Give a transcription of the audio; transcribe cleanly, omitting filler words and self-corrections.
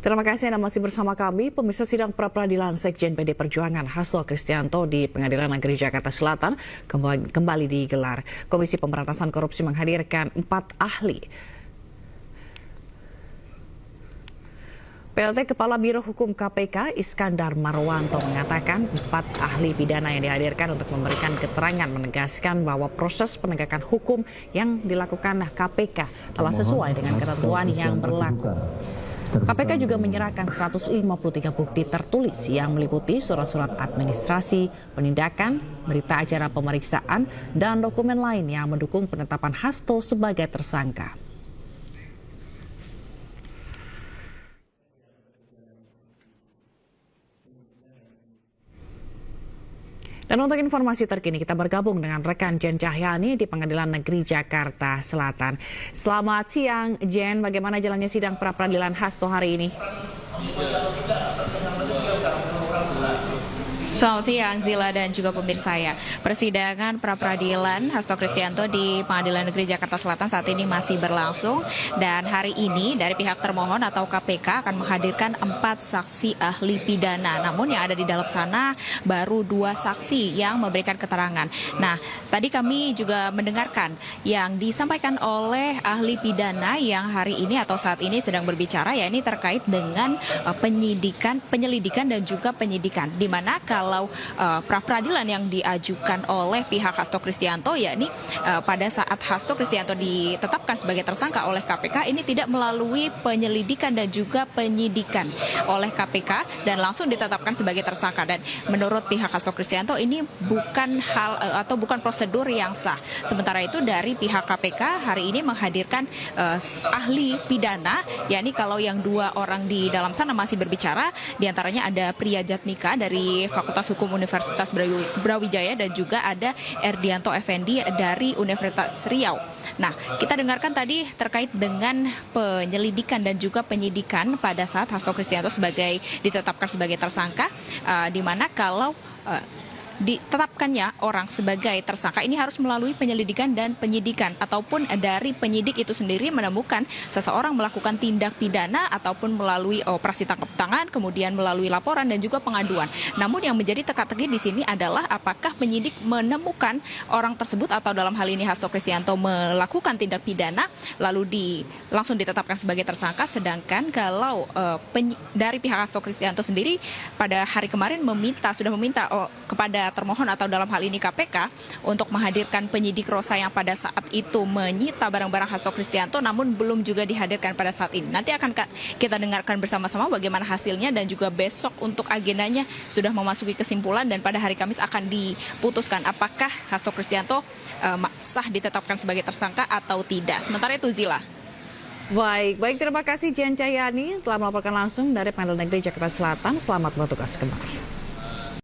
Terima kasih Anda masih bersama kami. Pemirsa, sidang pra-peradilan Sekjen PD Perjuangan Hasto Kristianto di Pengadilan Negeri Jakarta Selatan kembali digelar. Komisi Pemberantasan Korupsi menghadirkan 4 ahli. PLT Kepala Biro Hukum KPK Iskandar Marwanto mengatakan 4 ahli pidana yang dihadirkan untuk memberikan keterangan menegaskan bahwa proses penegakan hukum yang dilakukan KPK telah sesuai dengan ketentuan yang berlaku. KPK juga menyerahkan 153 bukti tertulis yang meliputi surat-surat administrasi, penindakan, berita acara pemeriksaan, dan dokumen lain yang mendukung penetapan Hasto sebagai tersangka. Dan untuk informasi terkini kita bergabung dengan rekan Jen Cahyani di Pengadilan Negeri Jakarta Selatan. Selamat siang Jen, bagaimana jalannya sidang pra-peradilan Hasto hari ini? Selamat siang Zila dan juga pemirsa ya. Persidangan pra-peradilan Hasto Kristianto di Pengadilan Negeri Jakarta Selatan saat ini masih berlangsung. Dan hari ini dari pihak termohon atau KPK akan menghadirkan 4 saksi ahli pidana. Namun yang ada di dalam sana baru 2 saksi yang memberikan keterangan. Nah, tadi kami juga mendengarkan yang disampaikan oleh ahli pidana yang hari ini atau saat ini sedang berbicara, ya ini terkait dengan penyelidikan dan juga penyidikan. Di mana kalau pra-peradilan yang diajukan oleh pihak Hasto Kristianto, yakni pada saat Hasto Kristianto ditetapkan sebagai tersangka oleh KPK, ini tidak melalui penyelidikan dan juga penyidikan oleh KPK dan langsung ditetapkan sebagai tersangka. Dan menurut pihak Hasto Kristianto ini bukan hal atau bukan prosedur yang sah. Sementara itu dari pihak KPK hari ini menghadirkan ahli pidana, yakni kalau yang 2 orang di dalam sana masih berbicara, diantaranya ada Priya Jatmika dari Fakultas Hukum Universitas Brawijaya dan juga ada Erdianto Effendi dari Universitas Riau. Nah, kita dengarkan tadi terkait dengan penyelidikan dan juga penyidikan pada saat Hasto Kristianto ditetapkan sebagai tersangka, di mana kalau ditetapkannya orang sebagai tersangka ini harus melalui penyelidikan dan penyidikan, ataupun dari penyidik itu sendiri menemukan seseorang melakukan tindak pidana ataupun melalui operasi tangkap tangan, kemudian melalui laporan dan juga pengaduan. Namun yang menjadi teka-teki di sini adalah apakah penyidik menemukan orang tersebut atau dalam hal ini Hasto Kristianto melakukan tindak pidana lalu langsung ditetapkan sebagai tersangka, sedangkan kalau dari pihak Hasto Kristianto sendiri pada hari kemarin sudah meminta kepada termohon atau dalam hal ini KPK untuk menghadirkan penyidik Rosa yang pada saat itu menyita barang-barang Hasto Kristianto, namun belum juga dihadirkan pada saat ini. Nanti akan kita dengarkan bersama-sama bagaimana hasilnya, dan juga besok untuk agendanya sudah memasuki kesimpulan dan pada hari Kamis akan diputuskan apakah Hasto Kristianto sah ditetapkan sebagai tersangka atau tidak. Sementara itu Zila. Baik, terima kasih Jen Cahyani telah melaporkan langsung dari Pengadilan Negeri Jakarta Selatan. Selamat bertugas kembali.